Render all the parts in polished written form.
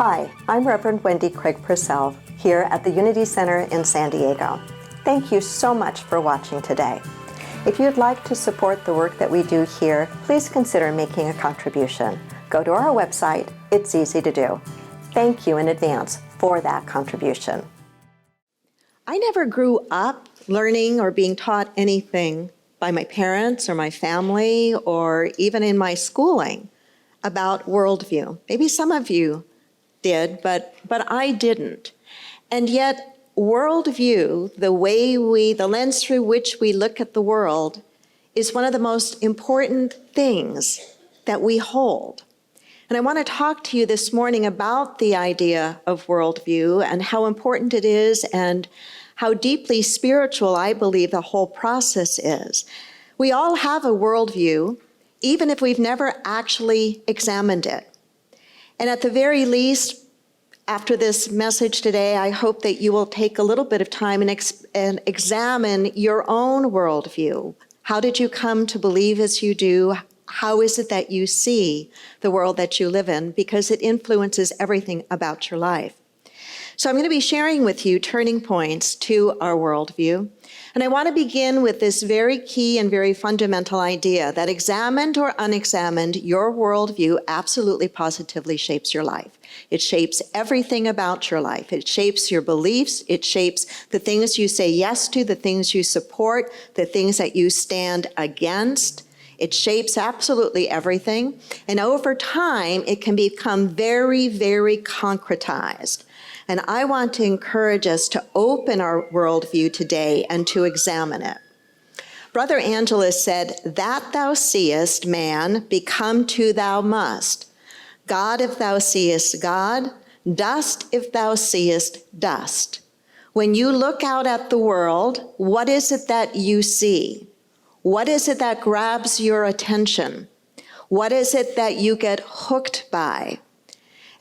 Hi, I'm Reverend Wendy Craig-Purcell here at the Unity Center in San Diego. Thank you so much for watching today. If you'd like to support the work that we do here, please consider making a contribution. Go to our website. It's easy to do. Thank you in advance for that contribution. I never grew up learning or being taught anything by my parents or my family or even in my schooling about worldview. Maybe some of you did, but I didn't. And yet, worldview, the lens through which we look at the world, is one of the most important things that we hold. And I want to talk to you this morning about the idea of worldview and how important it is and how deeply spiritual I believe the whole process is. We all have a worldview, even if we've never actually examined it. And at the very least, after this message today, I hope that you will take a little bit of time and examine your own worldview. How did you come to believe as you do? How is it that you see the world that you live in? Because it influences everything about your life. So I'm going to be sharing with you turning points to our worldview. And I want to begin with this very key and very fundamental idea that examined or unexamined, your worldview absolutely positively shapes your life. It shapes everything about your life. It shapes your beliefs. It shapes the things you say yes to, the things you support, the things that you stand against. It shapes absolutely everything. And over time, it can become very, very concretized. And I want to encourage us to open our worldview today and to examine it. Brother Angelus said, "That thou seest, man, become to thou must. God if thou seest God, dust if thou seest dust." When you look out at the world, what is it that you see? What is it that grabs your attention? What is it that you get hooked by?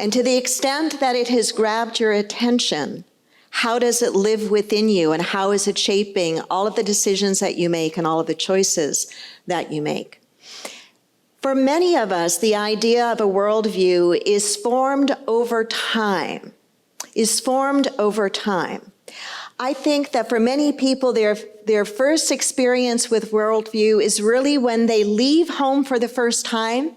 And to the extent that it has grabbed your attention, how does it live within you and how is it shaping all of the decisions that you make and all of the choices that you make? For many of us, the idea of a worldview is formed over time, I think that for many people, their first experience with worldview is really when they leave home for the first time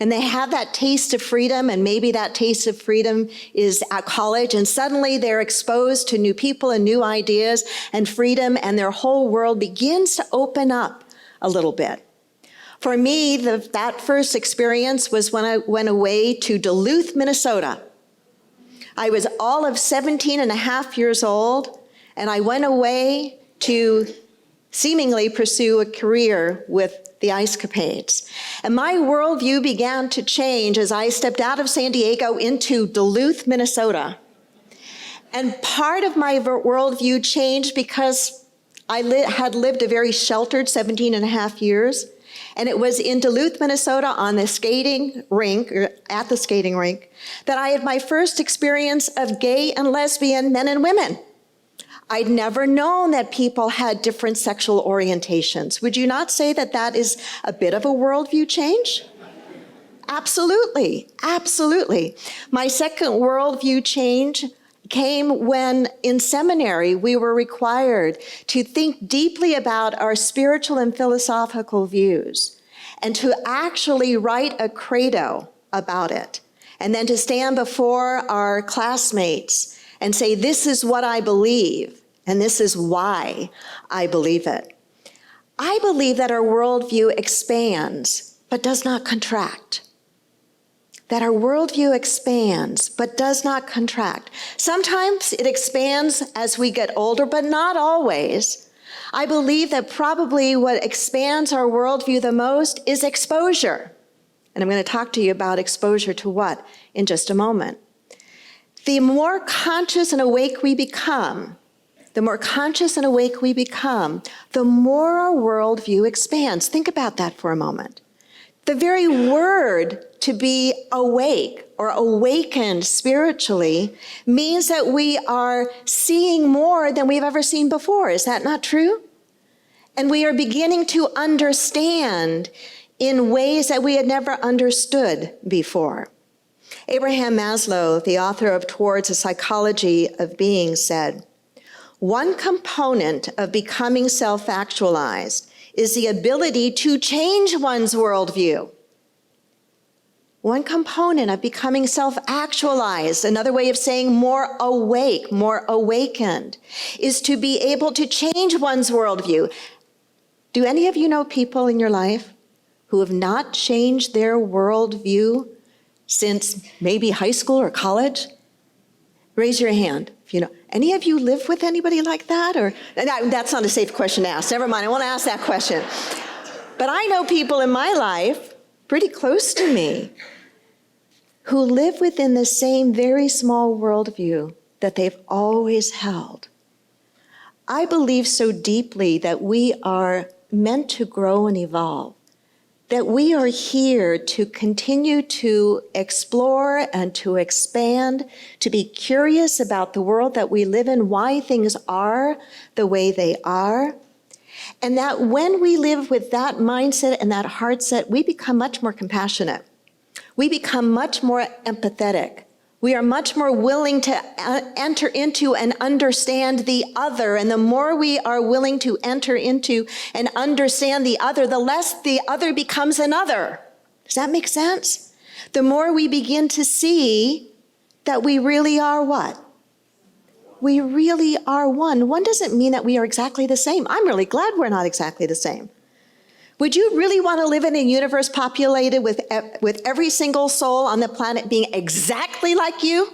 and they have that taste of freedom, and maybe that taste of freedom is at college, and suddenly they're exposed to new people and new ideas and freedom, and their whole world begins to open up a little bit. For me, that first experience was when I went away to Duluth, Minnesota. I was all of 17 and a half years old, and I went away to seemingly pursue a career with the Ice Capades. And my worldview began to change as I stepped out of San Diego into Duluth, Minnesota. And part of my worldview changed because I had lived a very sheltered 17 and a half years. And it was in Duluth, Minnesota on the skating rink, or at the skating rink, that I had my first experience of gay and lesbian men and women. I'd never known that people had different sexual orientations. Would you not say that that is a bit of a worldview change? Absolutely, absolutely. My second worldview change came when in seminary we were required to think deeply about our spiritual and philosophical views and to actually write a credo about it and then to stand before our classmates and say, "This is what I believe, and this is why I believe it." I believe that our worldview expands, but does not contract. That our worldview expands, but does not contract. Sometimes it expands as we get older, but not always. I believe that probably what expands our worldview the most is exposure. And I'm going to talk to you about exposure to what in just a moment. The more conscious and awake we become, the more our worldview expands. Think about that for a moment. The very word to be awake or awakened spiritually means that we are seeing more than we've ever seen before. Is that not true? And we are beginning to understand in ways that we had never understood before. Abraham Maslow, the author of Towards a Psychology of Being, said, "One component of becoming self-actualized is the ability to change one's worldview." One component of becoming self-actualized, another way of saying more awake, more awakened, is to be able to change one's worldview. Do any of you know people in your life who have not changed their worldview since maybe high school or college? Raise your hand if you know. Any of you live with anybody like that? Or that's not a safe question to ask. Never mind, I won't ask that question. But I know people in my life, pretty close to me, who live within the same very small worldview that they've always held. I believe so deeply that we are meant to grow and evolve, that we are here to continue to explore and to expand, to be curious about the world that we live in, why things are the way they are, and that when we live with that mindset and that heart set, we become much more compassionate. We become much more empathetic. We are much more willing to enter into and understand the other. And the more we are willing to enter into and understand the other, the less the other becomes another. Does that make sense? The more we begin to see that we really are what? We really are one. One doesn't mean that we are exactly the same. I'm really glad we're not exactly the same. Would you really want to live in a universe populated with every single soul on the planet being exactly like you?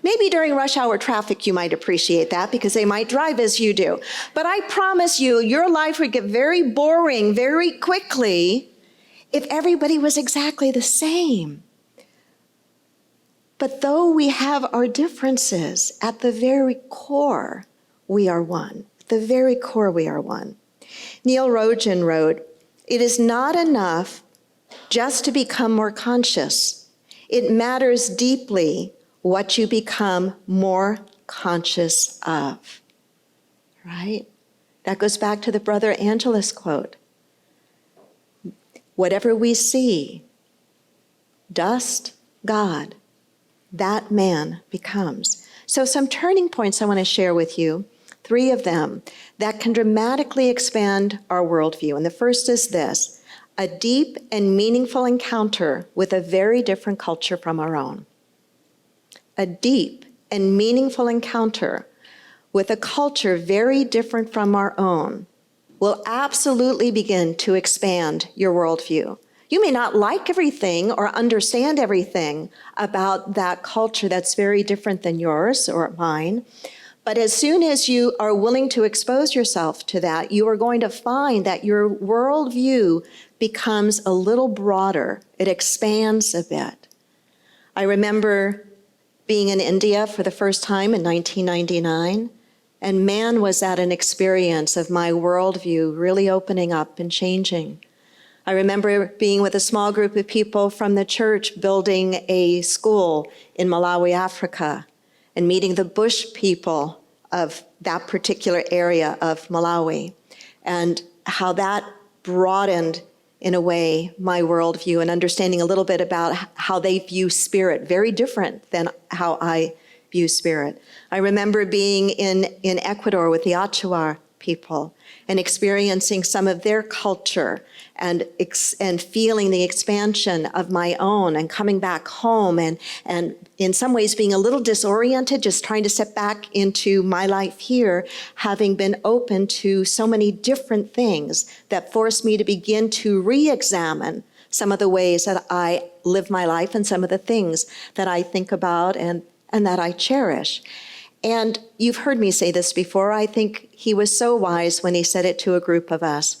Maybe during rush hour traffic you might appreciate that because they might drive as you do. But I promise you, your life would get very boring very quickly if everybody was exactly the same. But though we have our differences, at the very core, we are one. At the very core, we are one. Neil Rogen wrote, "It is not enough just to become more conscious. It matters deeply what you become more conscious of." Right? That goes back to the Brother Angelus quote. Whatever we see, dust, God, that man becomes. So some turning points I want to share with you. 3 of them that can dramatically expand our worldview. And the first is this: a deep and meaningful encounter with a very different culture from our own. A deep and meaningful encounter with a culture very different from our own will absolutely begin to expand your worldview. You may not like everything or understand everything about that culture that's very different than yours or mine. But as soon as you are willing to expose yourself to that, you are going to find that your worldview becomes a little broader. It expands a bit. I remember being in India for the first time in 1999, and man, was that an experience of my worldview really opening up and changing. I remember being with a small group of people from the church building a school in Malawi, Africa, and meeting the bush people of that particular area of Malawi, and how that broadened, in a way, my worldview and understanding a little bit about how they view spirit, very different than how I view spirit. I remember being in Ecuador with the Achuar people and experiencing some of their culture and feeling the expansion of my own and coming back home and in some ways being a little disoriented, just trying to step back into my life here, having been open to so many different things that forced me to begin to re-examine some of the ways that I live my life and some of the things that I think about and that I cherish. And you've heard me say this before. I think he was so wise when he said it to a group of us.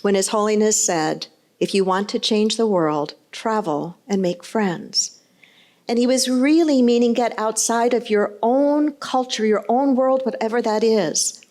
When His Holiness said, if you want to change the world, travel and make friends. And he was really meaning get outside of your own culture, your own world, whatever that is.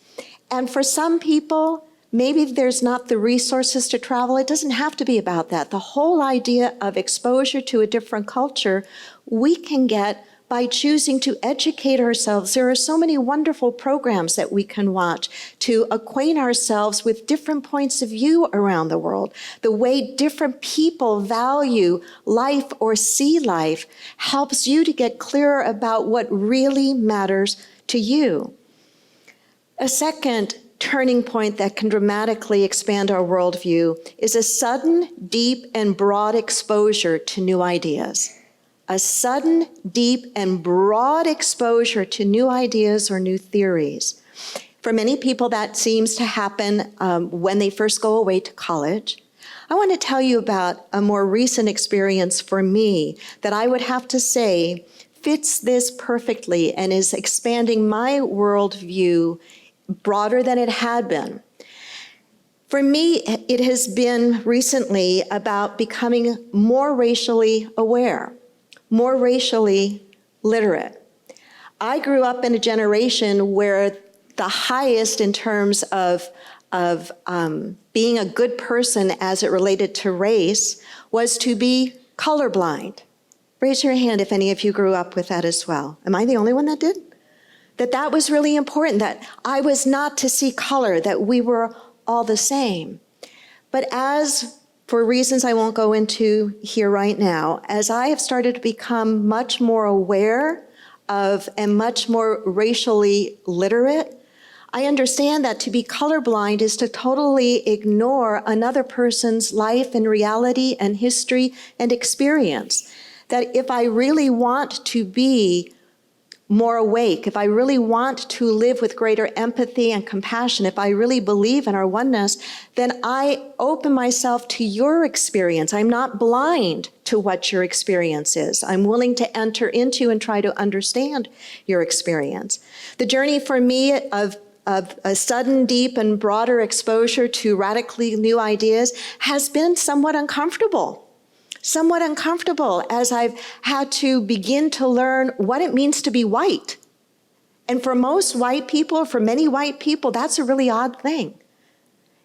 And for some people, maybe there's not the resources to travel. It doesn't have to be about that. The whole idea of exposure to a different culture, we can get by choosing to educate ourselves. There are so many wonderful programs that we can watch to acquaint ourselves with different points of view around the world. The way different people value life or see life helps you to get clearer about what really matters to you. A second turning point that can dramatically expand our worldview is a sudden, deep, and broad exposure to new ideas. A sudden, deep, and broad exposure to new ideas or new theories. For many people, that seems to happen when they first go away to college. I want to tell you about a more recent experience for me that I would have to say fits this perfectly and is expanding my worldview broader than it had been. For me, it has been recently about becoming more racially aware, more racially literate. I grew up in a generation where the highest in terms of being a good person as it related to race was to be colorblind. Raise your hand if any of you grew up with that as well. Am I the only one that did? That was really important, that I was not to see color, that we were all the same. But as, for reasons I won't go into here right now, as I have started to become much more aware of and much more racially literate, I understand that to be colorblind is to totally ignore another person's life and reality and history and experience. That if I really want to be more awake, if I really want to live with greater empathy and compassion, if I really believe in our oneness, then I open myself to your experience. I'm not blind to what your experience is. I'm willing to enter into and try to understand your experience. The journey for me of a sudden, deep, and broader exposure to radically new ideas has been somewhat uncomfortable as I've had to begin to learn what it means to be white. And for most white people, for many white people, that's a really odd thing.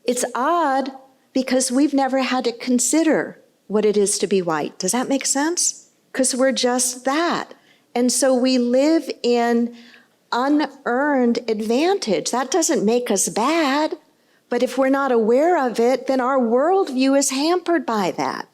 It's odd because we've never had to consider what it is to be white. Does that make sense? Because we're just that. And so we live in unearned advantage. That doesn't make us bad, but if we're not aware of it, then our worldview is hampered by that.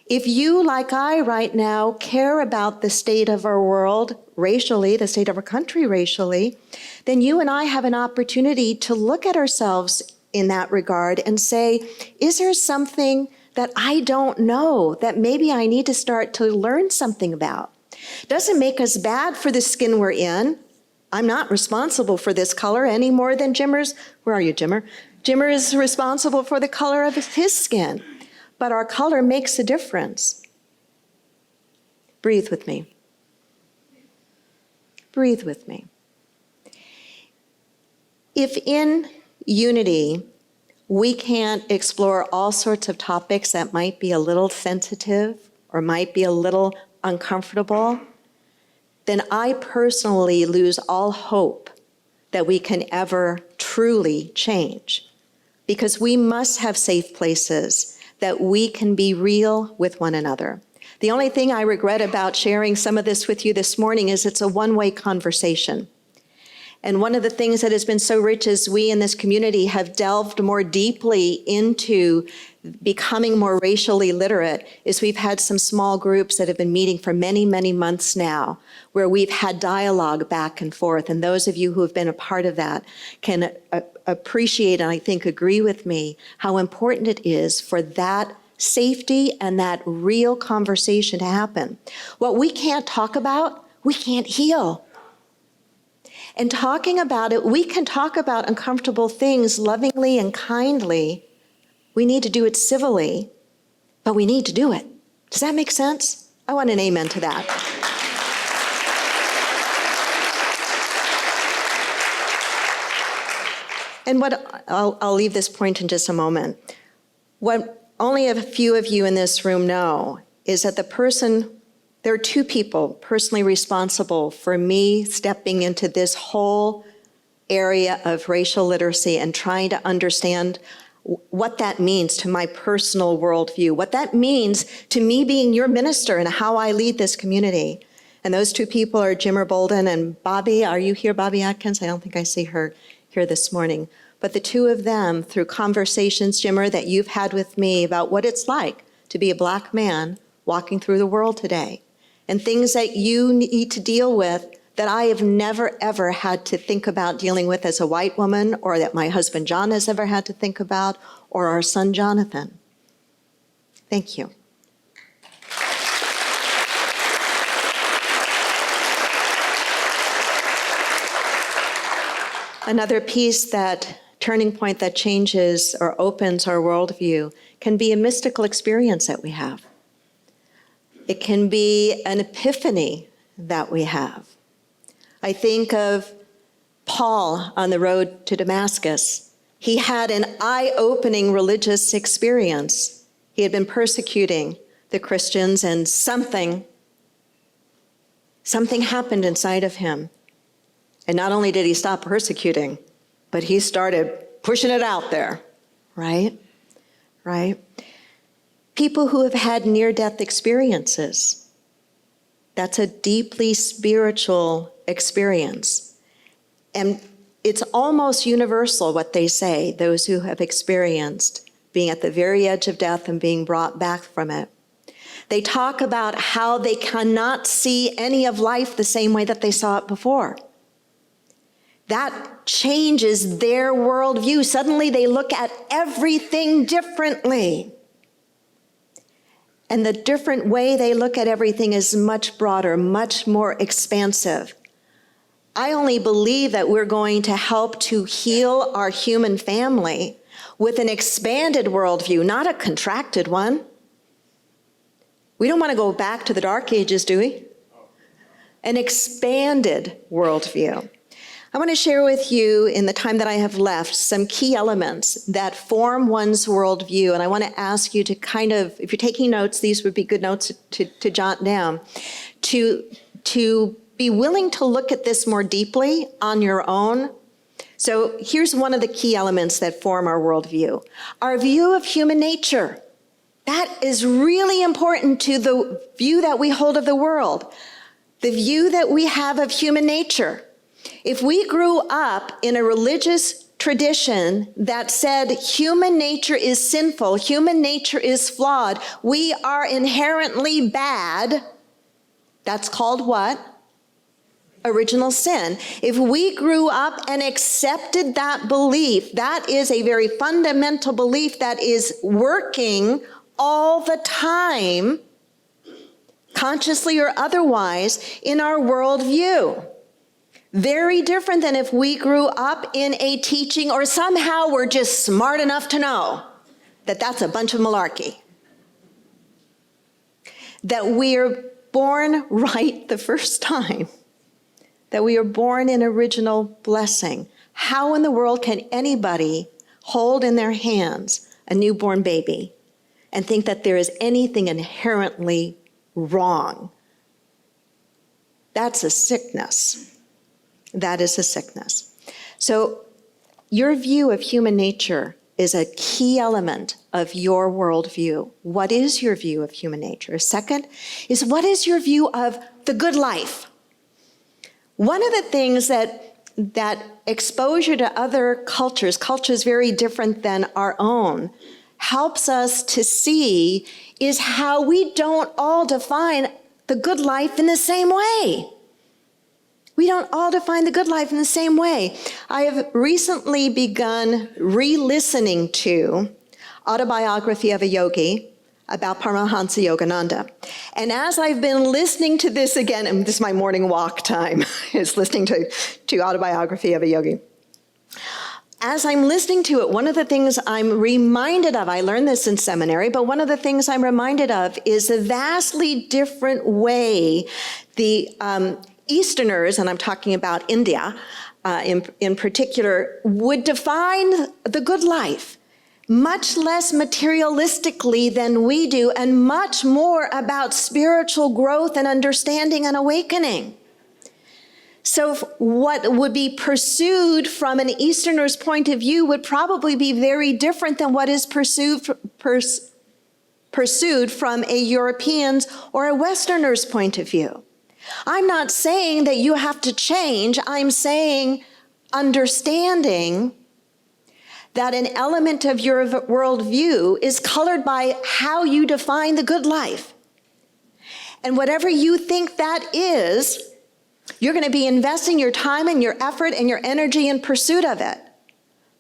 If you, like I right now, care about the state of our world racially, the state of our country racially, then you and I have an opportunity to look at ourselves in that regard and say, is there something that I don't know that maybe I need to start to learn something about? Doesn't make us bad for the skin we're in. I'm not responsible for this color any more than Jimmer's. Where are you, Jimmer? Jimmer is responsible for the color of his skin. But our color makes a difference. Breathe with me. Breathe with me. If in unity we can't explore all sorts of topics that might be a little sensitive or might be a little uncomfortable, then I personally lose all hope that we can ever truly change. Because we must have safe places that we can be real with one another. The only thing I regret about sharing some of this with you this morning is it's a one-way conversation. And one of the things that has been so rich as we in this community have delved more deeply into becoming more racially literate is we've had some small groups that have been meeting for many, many months now, where we've had dialogue back and forth. And those of you who have been a part of that can appreciate and I think agree with me how important it is for that safety and that real conversation to happen. What we can't talk about, we can't heal. And talking about it, we can talk about uncomfortable things lovingly and kindly. We need to do it civilly, but we need to do it. Does that make sense? I want an amen to that. And what I'll leave this point in just a moment. What only a few of you in this room know is that there are two people personally responsible for me stepping into this whole area of racial literacy and trying to understand what that means to my personal worldview, what that means to me being your minister and how I lead this community. And those two people are Jimmer Bolden and Bobby. Are you here, Bobby Atkins? I don't think I see her here this morning. But the two of them, through conversations, Jimmer, that you've had with me about what it's like to be a Black man walking through the world today, and things that you need to deal with that I have never, ever had to think about dealing with as a white woman, or that my husband John has ever had to think about, or our son Jonathan. Thank you. Another piece, that turning point that changes or opens our worldview, can be a mystical experience that we have. It can be an epiphany that we have. I think of Paul on the road to Damascus. He had an eye-opening religious experience. He had been persecuting the Christians, and something happened inside of him. And not only did he stop persecuting, but he started pushing it out there, right? Right? People who have had near-death experiences, that's a deeply spiritual experience. And it's almost universal what they say, those who have experienced being at the very edge of death and being brought back from it. They talk about how they cannot see any of life the same way that they saw it before. That changes their worldview. Suddenly they look at everything differently. And the different way they look at everything is much broader, much more expansive. I only believe that we're going to help to heal our human family with an expanded worldview, not a contracted one. We don't want to go back to the Dark Ages, do we? An expanded worldview. I want to share with you, in the time that I have left, some key elements that form one's worldview. And I want to ask you to kind of, if you're taking notes, these would be good notes to jot down, to be willing to look at this more deeply on your own. So here's one of the key elements that form our worldview. Our view of human nature. That is really important to the view that we hold of the world. The view that we have of human nature. If we grew up in a religious tradition that said human nature is sinful, human nature is flawed, we are inherently bad, that's called what? Original sin. If we grew up and accepted that belief, that is a very fundamental belief that is working all the time, consciously or otherwise, in our worldview. Very different than if we grew up in a teaching, or somehow we're just smart enough to know that that's a bunch of malarkey. That we're born right the first time. That we are born in original blessing. How in the world can anybody hold in their hands a newborn baby and think that there is anything inherently wrong? That's a sickness. That is a sickness. So your view of human nature is a key element of your worldview. What is your view of human nature? Second is, what is your view of the good life? One of the things that exposure to other cultures very different than our own, helps us to see is how we don't all define the good life in the same way. We don't all define the good life in the same way. I have recently begun re-listening to Autobiography of a Yogi about Paramahansa Yogananda. And as I've been listening to this again, and this is my morning walk time, is listening to Autobiography of a Yogi. As I'm listening to it, one of the things I'm reminded of, I learned this in seminary, but one of the things I'm reminded of is a vastly different way the Easterners, and I'm talking about India in particular, would define the good life much less materialistically than we do, and much more about spiritual growth and understanding and awakening. So what would be pursued from an Easterner's point of view would probably be very different than what is pursued from a European's or a Westerner's point of view. I'm not saying that you have to change. I'm saying understanding that an element of your worldview is colored by how you define the good life. And whatever you think that is, you're going to be investing your time and your effort and your energy in pursuit of it.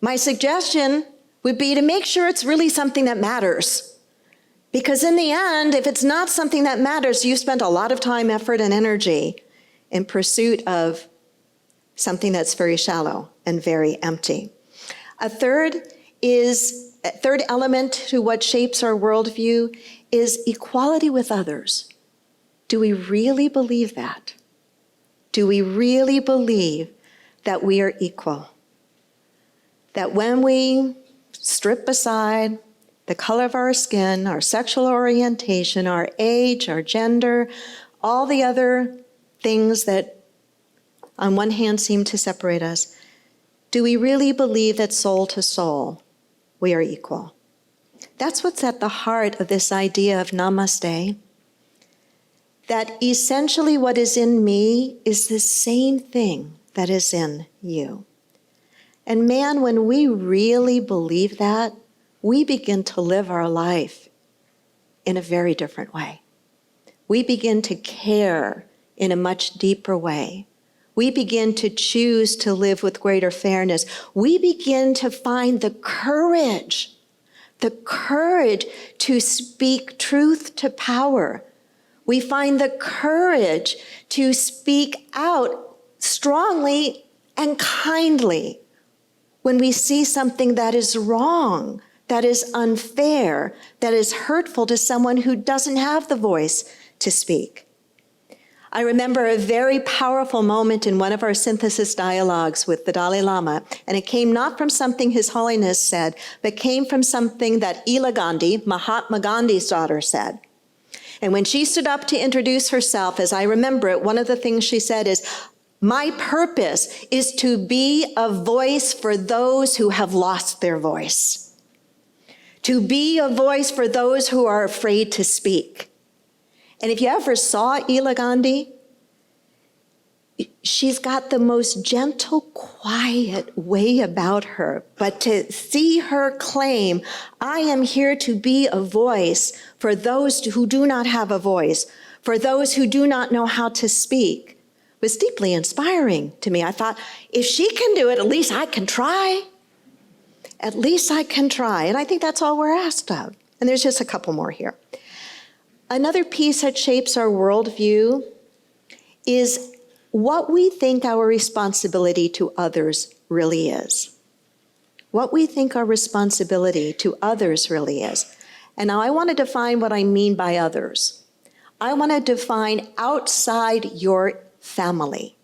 My suggestion would be to make sure it's really something that matters. Because in the end, if it's not something that matters, you spent a lot of time, effort, and energy in pursuit of something that's very shallow and very empty. A third element to what shapes our worldview is equality with others. Do we really believe that? Do we really believe that we are equal? That when we strip aside the color of our skin, our sexual orientation, our age, our gender, all the other things that on one hand seem to separate us, do we really believe that soul to soul we are equal? That's what's at the heart of this idea of namaste. That essentially what is in me is the same thing that is in you. And man, when we really believe that, we begin to live our life in a very different way. We begin to care in a much deeper way. We begin to choose to live with greater fairness. We begin to find the courage to speak truth to power. We find the courage to speak out strongly and kindly when we see something that is wrong, that is unfair, that is hurtful to someone who doesn't have the voice to speak. I remember a very powerful moment in one of our synthesis dialogues with the Dalai Lama, and it came not from something His Holiness said, but came from something that Ila Gandhi, Mahatma Gandhi's daughter, said. And when she stood up to introduce herself, as I remember it, one of the things she said is, "My purpose is to be a voice for those who have lost their voice. To be a voice for those who are afraid to speak." And if you ever saw Ila Gandhi, she's got the most gentle, quiet way about her. But to see her claim, "I am here to be a voice for those who do not have a voice, for those who do not know how to speak," was deeply inspiring to me. I thought, if she can do it, at least I can try. At least I can try. And I think that's all we're asked of. And there's just a couple more here. Another piece that shapes our worldview is what we think our responsibility to others really is. What we think our responsibility to others really is. And now I want to define what I mean by others. I want to define outside your family.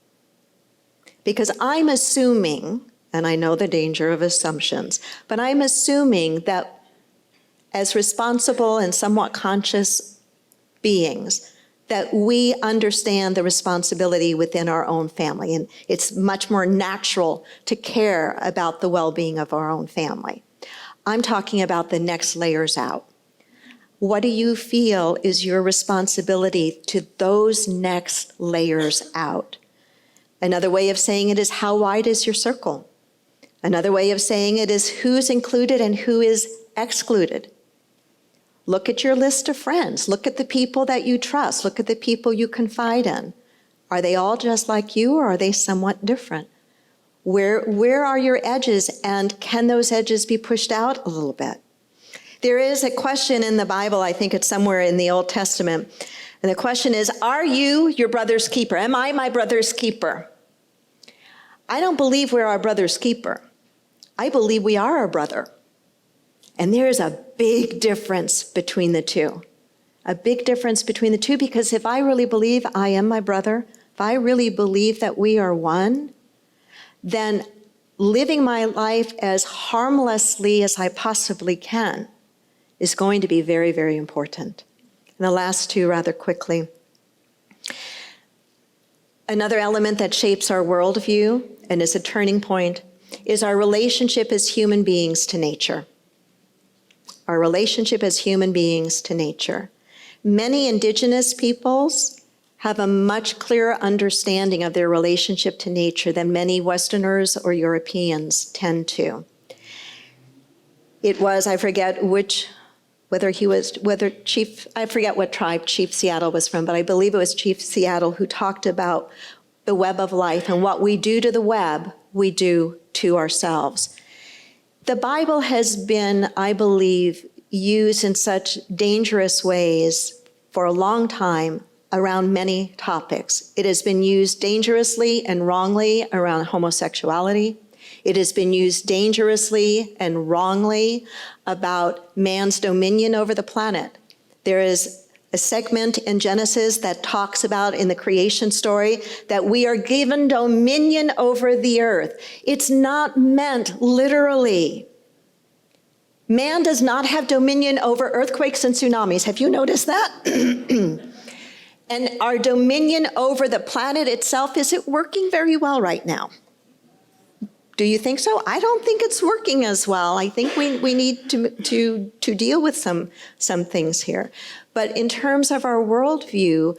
Because I'm assuming, and I know the danger of assumptions, but I'm assuming that as responsible and somewhat conscious beings, that we understand the responsibility within our own family. And it's much more natural to care about the well-being of our own family. I'm talking about the next layers out. What do you feel is your responsibility to those next layers out? Another way of saying it is, how wide is your circle? Another way of saying it is, who's included and who is excluded? Look at your list of friends. Look at the people that you trust. Look at the people you confide in. Are they all just like you, or are they somewhat different? Where are your edges, and can those edges be pushed out a little bit? There is a question in the Bible, I think it's somewhere in the Old Testament, and the question is, are you your brother's keeper? Am I my brother's keeper? I don't believe we're our brother's keeper. I believe we are our brother. And there is a big difference between the two. A big difference between the two, because if I really believe I am my brother, if I really believe that we are one, then living my life as harmlessly as I possibly can is going to be very, very important. And the last two rather quickly. Another element that shapes our worldview and is a turning point is our relationship as human beings to nature. Our relationship as human beings to nature. Many indigenous peoples have a much clearer understanding of their relationship to nature than many Westerners or Europeans tend to. It was, I forget whether I forget what tribe Chief Seattle was from, but I believe it was Chief Seattle who talked about the web of life, and what we do to the web, we do to ourselves. The Bible has been, I believe, used in such dangerous ways for a long time around many topics. It has been used dangerously and wrongly around homosexuality. It has been used dangerously and wrongly about man's dominion over the planet. There is a segment in Genesis that talks about in the creation story that we are given dominion over the earth. It's not meant literally. Man does not have dominion over earthquakes and tsunamis. Have you noticed that? And our dominion over the planet itself, is it working very well right now? Do you think so? I don't think it's working as well. I think we need to deal with some things here. But in terms of our worldview,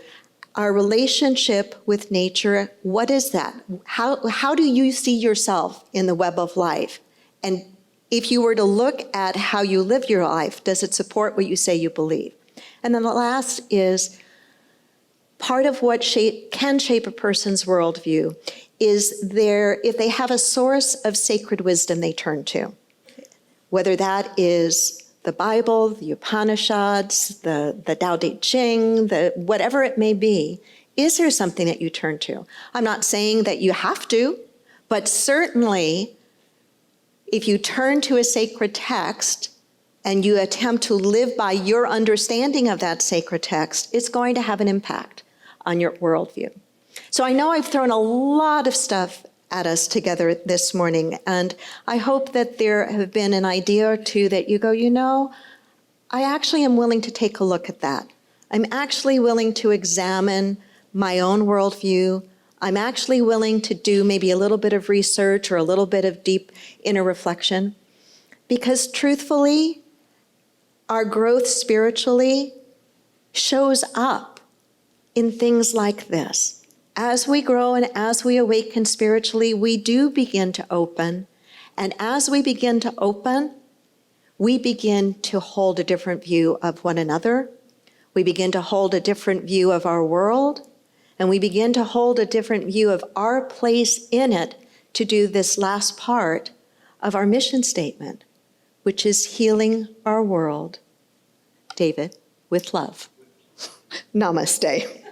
our relationship with nature, what is that? How do you see yourself in the web of life? And if you were to look at how you live your life, does it support what you say you believe? And then the last is, part of what can shape a person's worldview is if they have a source of sacred wisdom they turn to, whether that is the Bible, the Upanishads, the Tao Te Ching, whatever it may be. Is there something that you turn to? I'm not saying that you have to, but certainly if you turn to a sacred text and you attempt to live by your understanding of that sacred text, it's going to have an impact on your worldview. So I know I've thrown a lot of stuff at us together this morning, and I hope that there have been an idea or two that you go, I actually am willing to take a look at that. I'm actually willing to examine my own worldview. I'm actually willing to do maybe a little bit of research or a little bit of deep inner reflection, because truthfully, our growth spiritually shows up in things like this. As we grow and as we awaken spiritually, we do begin to open. And as we begin to open, we begin to hold a different view of one another. We begin to hold a different view of our world. And we begin to hold a different view of our place in it to do this last part of our mission statement, which is healing our world. David, with love. Namaste.